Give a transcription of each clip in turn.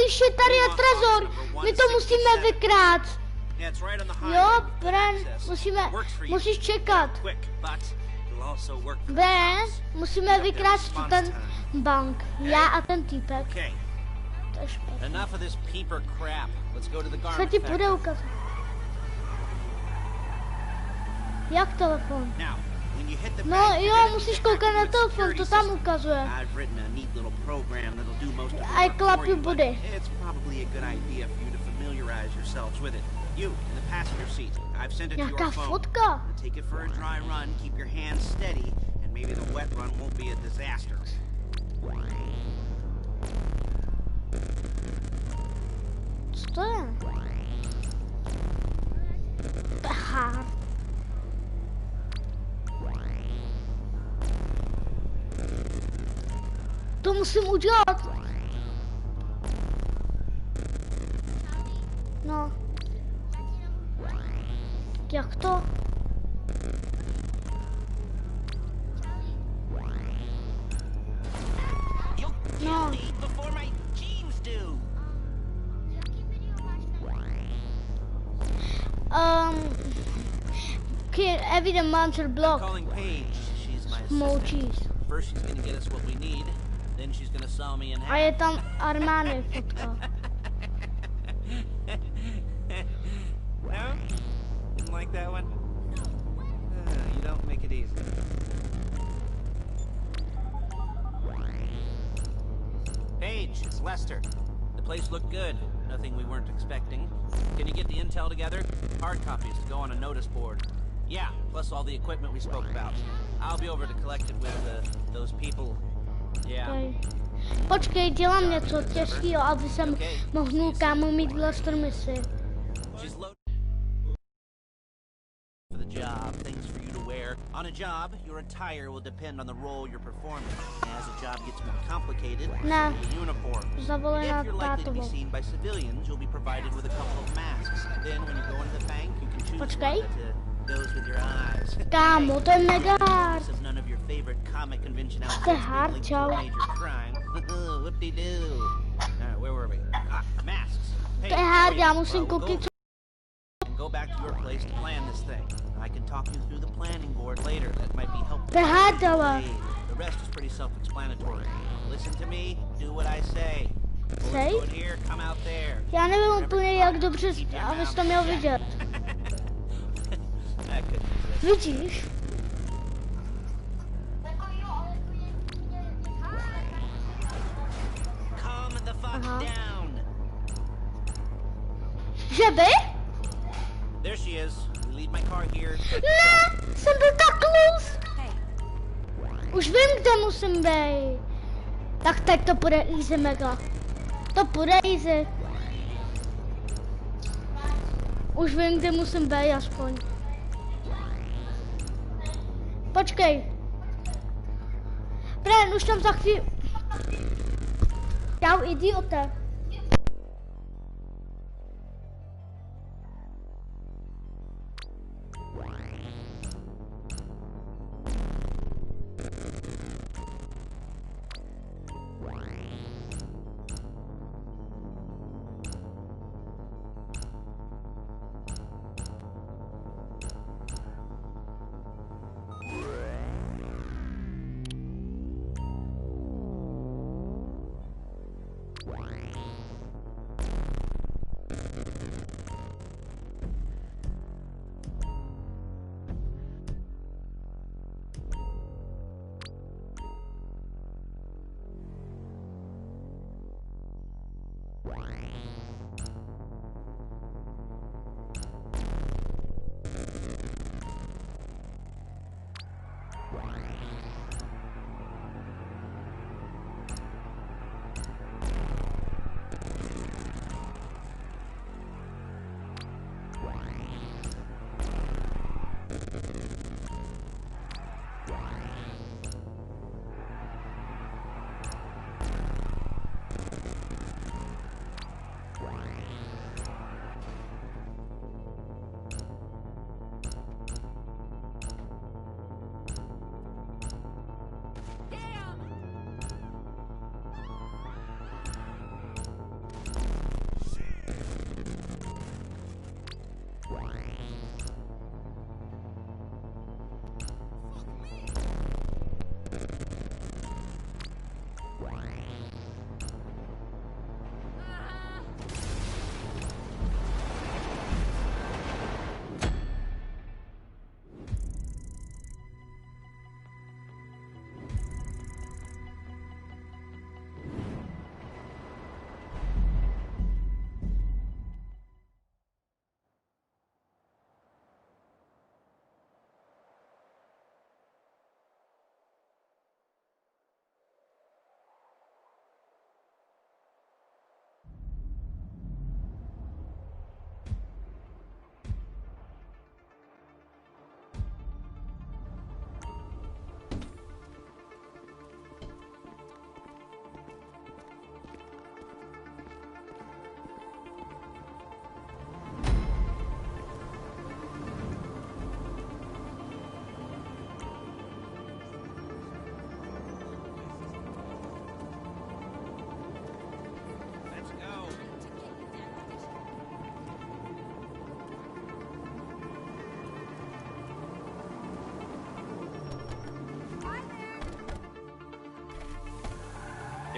Ježiši, tady je trezor. My to musíme vykrát. Jo, Bren, musíš čekat. Bren, musíme vykrát ten bank. Já a ten týpek. To je špatný. Co ti bude ukazat? Jak telefon? No jo, musíš koukat na telefon, to tam ukazuje. I clap your body. Nějaká fotka. Co to je? Aha. To musím udělat. No. Jak to? No. Kid, evident monster block. Small cheese. First she's gonna get us what we need, then she's gonna saw me in half. A je tam Armani fotka. No? Didn't like that one? You don't make it easy. Paige, it's Lester. The place looked good. Nothing we weren't expecting. Can you get the intel together? Hard copies to go on a notice board. Yeah, plus all the equipment we spoke about. I'll be over to collect it with those people. Yeah. Okay. Počkej, dělám něco těžkého, aby jsem mohl kámo mít Lester misi. For the job, things for you to wear. On a job, your attire will depend on the role you're performing. As the job gets more complicated, Ne. the uniforms. If you're likely to be seen by civilians, you'll be provided with a couple of masks. Then when you go into the bank, you can choose one that goes with your eyes. Kámo, to je mega hard. None of your favorite comic convention outfits To je hard, linked to čau. a major crime. Whoop-de-doo. Where were we? Masks. To je hard, já musím koukit. Go back to your place to plan this thing. I can talk you through the planning board later. That might be helpful. To je hard, ale. The rest is pretty self-explanatory. Listen to me, do what I say. Say? Go in here, come out there. Já nevím úplně, jak dobře, abys to měl vidět. Vidíš? Aha. Že by? There she is. We leave my car here. Ne, jsem byl tak close. Už vím, kde musím být. Tak teď to půjde easy mega. To půjde easy. Už vím, kde musím být aspoň. Počkej. Bren, už tam za chvíli. Čau, idiote.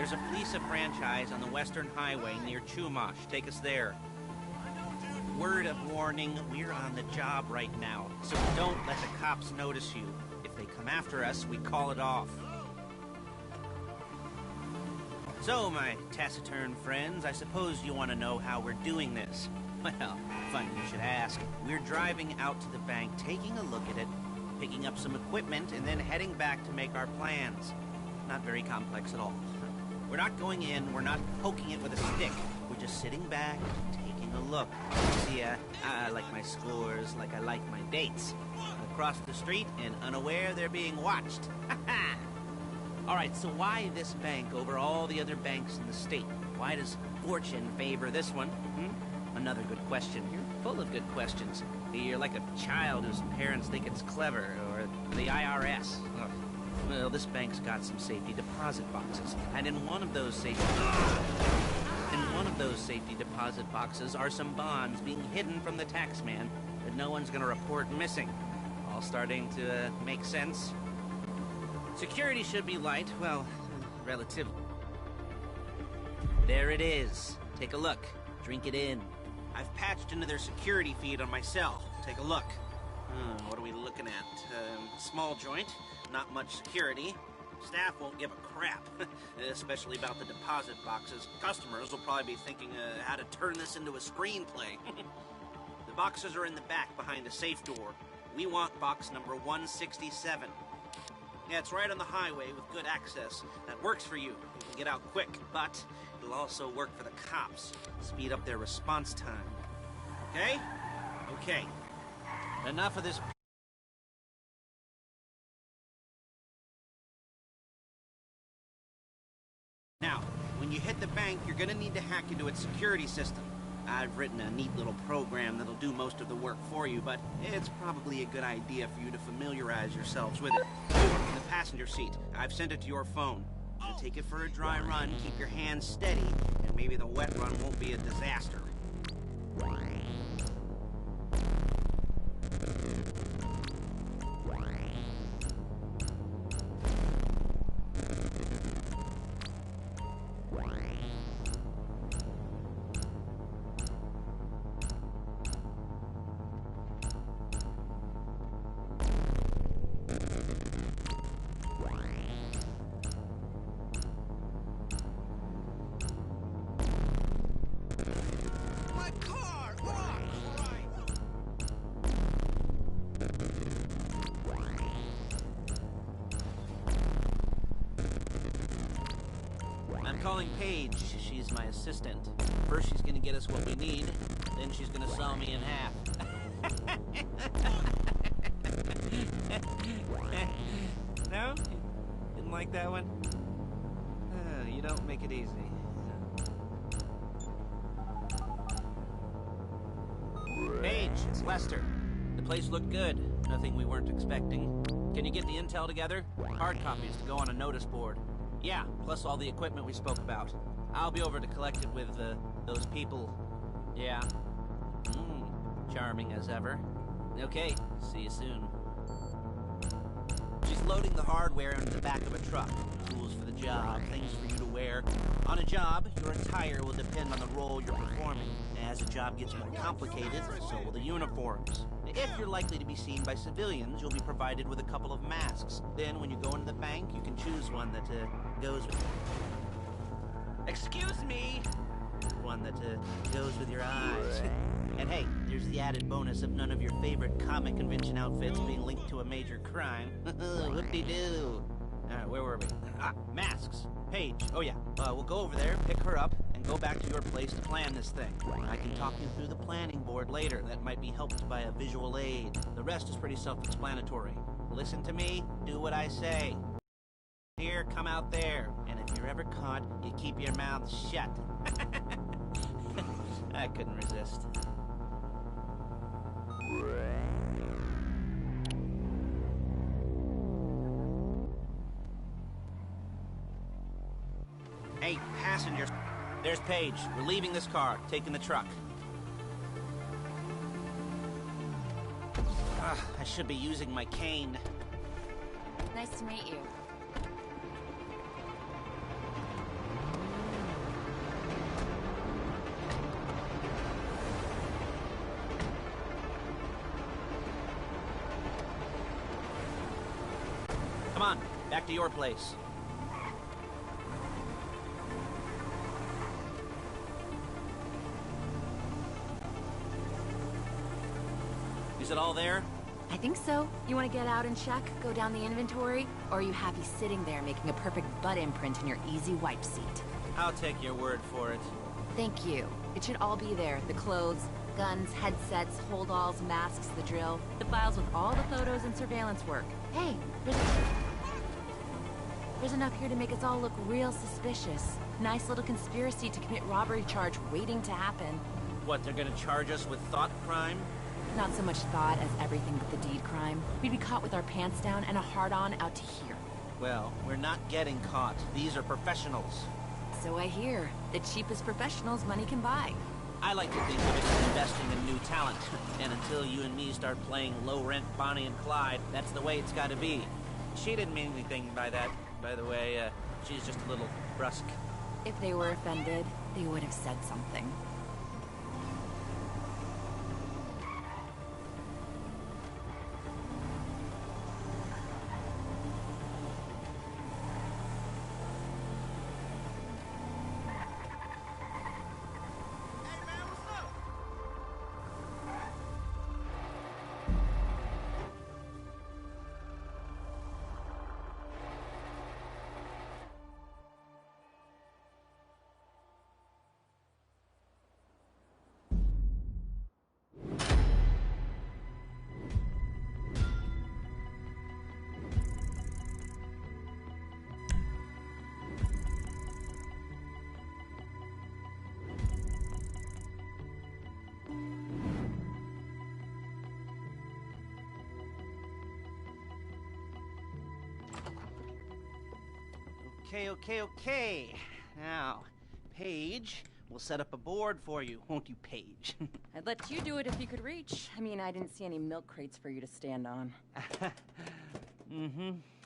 There's a Fleesa franchise on the Western Highway near Chumash. Take us there. Word of warning, we're on the job right now, so don't let the cops notice you. If they come after us, we call it off. So, my taciturn friends, I suppose you want to know how we're doing this. Well, funny you should ask. We're driving out to the bank, taking a look at it, picking up some equipment, and then heading back to make our plans. Not very complex at all. We're not going in, we're not poking it with a stick. We're just sitting back, taking a look. See, I like my scores like I like my dates. Across the street and unaware they're being watched. Alright, so why this bank over all the other banks in the state? Why does fortune favor this one? Another good question. You're full of good questions. You're like a child whose parents think it's clever, or the IRS. Ugh. Well, this bank's got some safety deposit boxes, and in one of those safety deposit boxes are some bonds being hidden from the tax man that no one's gonna report missing. All starting to make sense. Security should be light, well, relatively. There it is. Take a look. Drink it in. I've patched into their security feed on my cell. Take a look. What are we looking at? Small joint, not much security. Staff won't give a crap, especially about the deposit boxes. Customers will probably be thinking how to turn this into a screenplay. The boxes are in the back behind a safe door. We want box number 167. Yeah, it's right on the highway with good access. That works for you. You can get out quick, but it'll also work for the cops. Speed up their response time. Okay? Okay. Enough of this. Now, when you hit the bank, you're gonna need to hack into its security system. I've written a neat little program that'll do most of the work for you, but it's probably a good idea for you to familiarize yourselves with it. In the passenger seat, I've sent it to your phone. So take it for a dry run, keep your hands steady, and maybe the wet run won't be a disaster. Calling Paige. She's my assistant. First she's gonna get us what we need, then she's gonna saw me in half. No? Didn't like that one? You don't make it easy. Paige, it's Lester. The place looked good. Nothing we weren't expecting. Can you get the intel together? Hard copies to go on a notice board. Yeah, plus all the equipment we spoke about. I'll be over to collect it with, those people. Yeah. Charming as ever. Okay, see you soon. She's loading the hardware into the back of a truck. Tools for the job, things for you to wear. On a job, your attire will depend on the role you're performing. As the job gets more complicated, so will the uniforms. If you're likely to be seen by civilians, you'll be provided with a couple of masks. Then, when you go into the bank, you can choose one that goes with... Excuse me! One that goes with your eyes. And hey, there's the added bonus of none of your favorite comic convention outfits being linked to a major crime. Whoop-de-doo! Where were we? Masks. Paige. Oh yeah, we'll go over there, pick her up, and go back to your place to plan this thing. I can talk you through the planning board later. That might be helped by a visual aid. The rest is pretty self-explanatory. Listen to me, do what I say. Here, come out there. And if you're ever caught, you keep your mouth shut. I couldn't resist. Hey, passengers. There's Paige. We're leaving this car, taking the truck. I should be using my cane. Nice to meet you. Come on, back to your place. Is it all there? I think so. You want to get out and check, go down the inventory? Or are you happy sitting there making a perfect butt imprint in your easy wipe seat? I'll take your word for it. Thank you. It should all be there. The clothes, guns, headsets, hold-alls, masks, the drill. The files with all the photos and surveillance work. Hey, there's enough here to make us all look real suspicious. Nice little conspiracy to commit robbery charge waiting to happen. What, they're gonna charge us with thought crime? Not so much thought as everything but the deed crime. We'd be caught with our pants down and a hard-on out to here. Well, we're not getting caught. These are professionals. So I hear. The cheapest professionals money can buy. I like to think of it as investing in new talent. And until you and me start playing low-rent Bonnie and Clyde, that's the way it's gotta be. She didn't mean anything by that, by the way. She's just a little brusque. If they were offended, they would have said something. Okay. Now, Paige, we'll set up a board for you, won't you, Paige? I'd let you do it if you could reach. I mean, I didn't see any milk crates for you to stand on.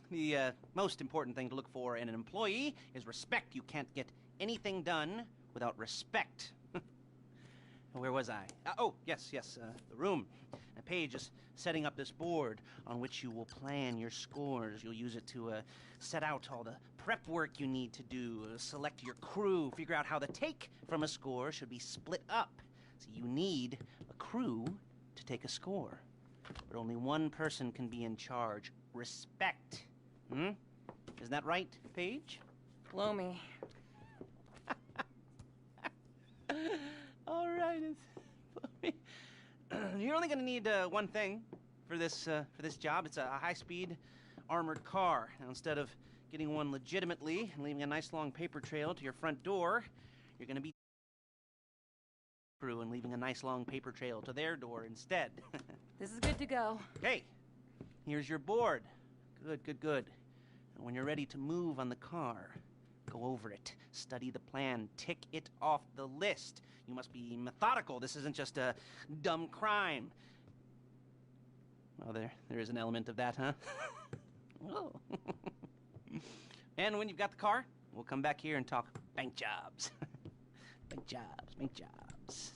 The most important thing to look for in an employee is respect. You can't get anything done without respect. Where was I? Yes, the room. Paige is setting up this board on which you will plan your scores. You'll use it to set out all the prep work you need to do, select your crew, figure out how the take from a score should be split up. So you need a crew to take a score. But only one person can be in charge. Respect. Isn't that right, Paige? Blow me. All right, you're only going to need one thing for this job. It's a high-speed armored car. Now, instead of getting one legitimately and leaving a nice long paper trail to your front door, you're going to be crew and leaving a nice long paper trail to their door instead. This is good to go. Okay, here's your board. Good. And when you're ready to move on the car, go over it, study the plan, tick it off the list. You must be methodical. This isn't just a dumb crime. Well, there is an element of that, huh? Oh. And when you've got the car, we'll come back here and talk bank jobs. Bank jobs.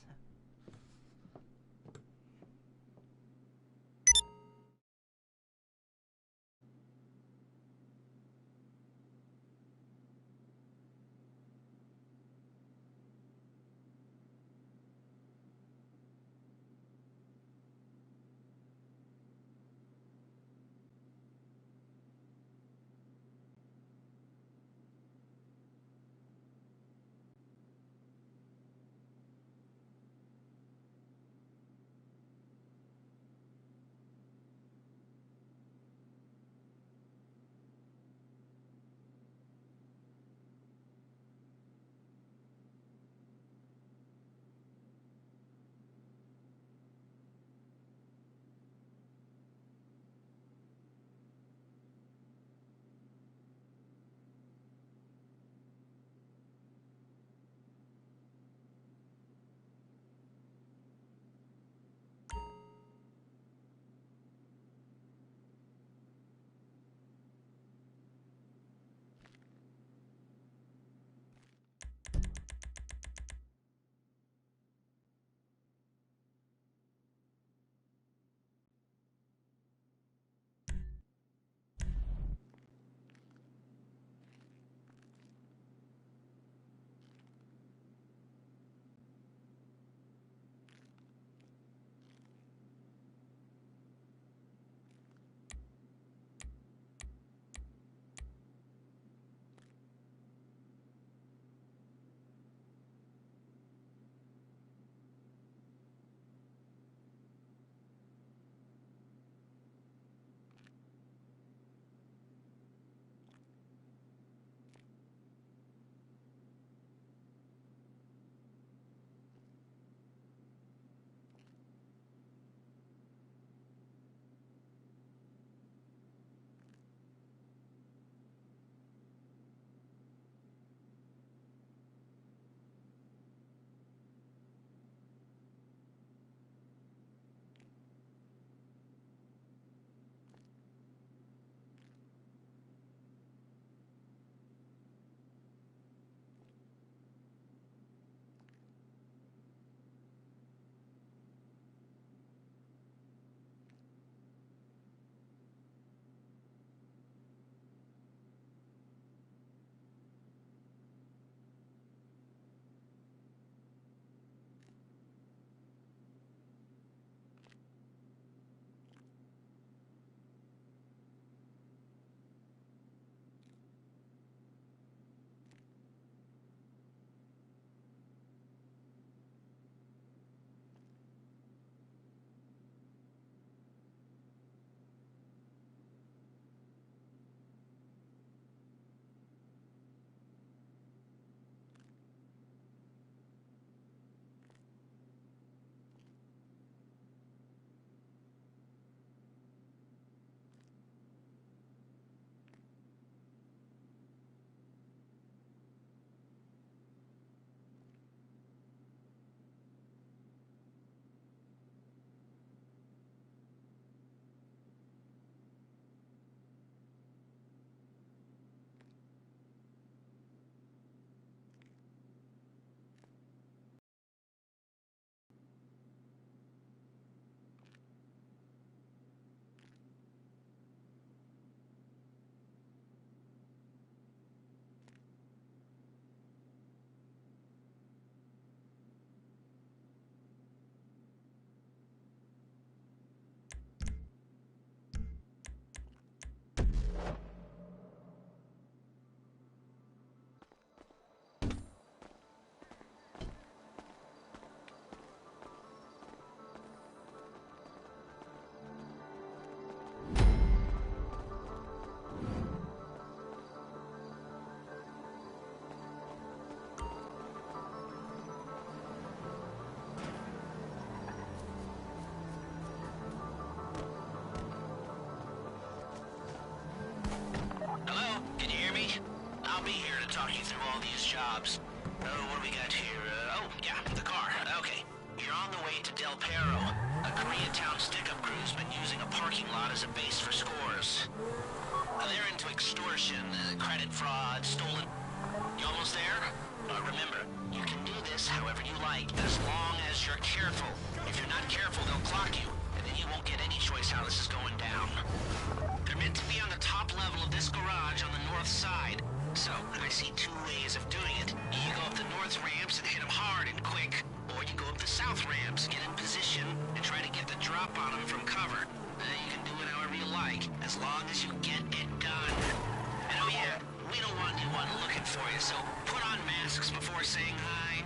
talk you through all these jobs. Oh, what do we got here? Oh, yeah, the car. Okay. You're on the way to Del Perro. A Koreatown stick-up crew's been using a parking lot as a base for scores. They're into extortion, credit fraud, stolen... You almost there? Remember, you can do this however you like, as long as you're careful. If you're not careful, they'll clock you, and then you won't get any choice how this is going down. They're meant to be on the top level of this garage on the north side. So, I see two ways of doing it. You go up the north ramps and hit them hard and quick, or you go up the south ramps, get in position, and try to get the drop on them from cover. You can do it however you like, as long as you get it done. And oh yeah, we don't want anyone looking for you, so put on masks before saying hi.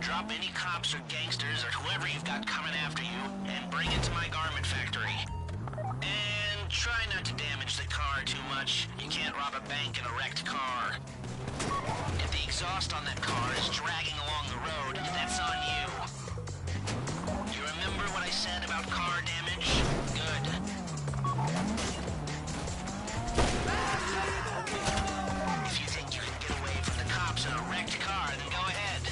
Drop any cops or gangsters or whoever you've got coming after you, and bring it to my garment factory. And try not to damage the car too much. You can't rob a bank in a wrecked car. If the exhaust on that car is dragging along the road, that's on you. You remember what I said about car damage? Good. If you think you can get away from the cops in a wrecked car, then go ahead.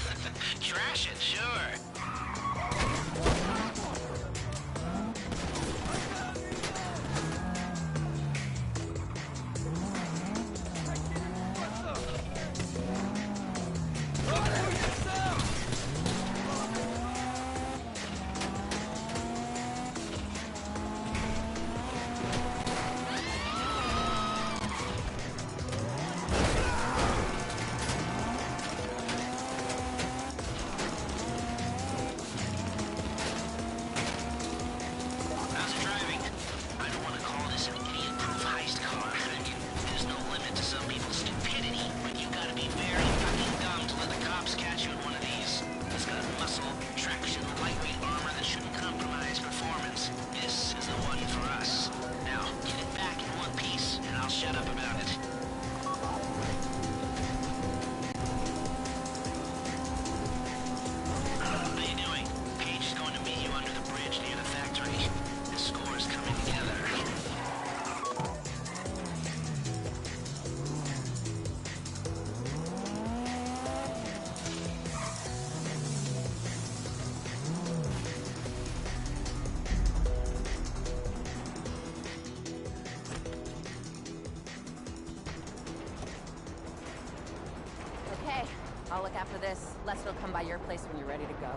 Trash it, sure. after this, Lester will come by your place when you're ready to go.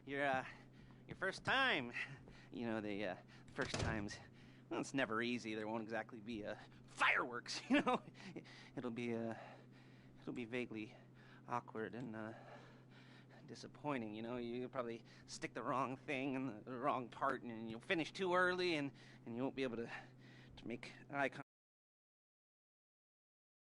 Your first time. You know, the first times, well, it's never easy. There won't exactly be fireworks, you know. It'll be vaguely awkward and disappointing, you know. You'll probably stick the wrong thing in the wrong part, and you'll finish too early, and you won't be able to make eye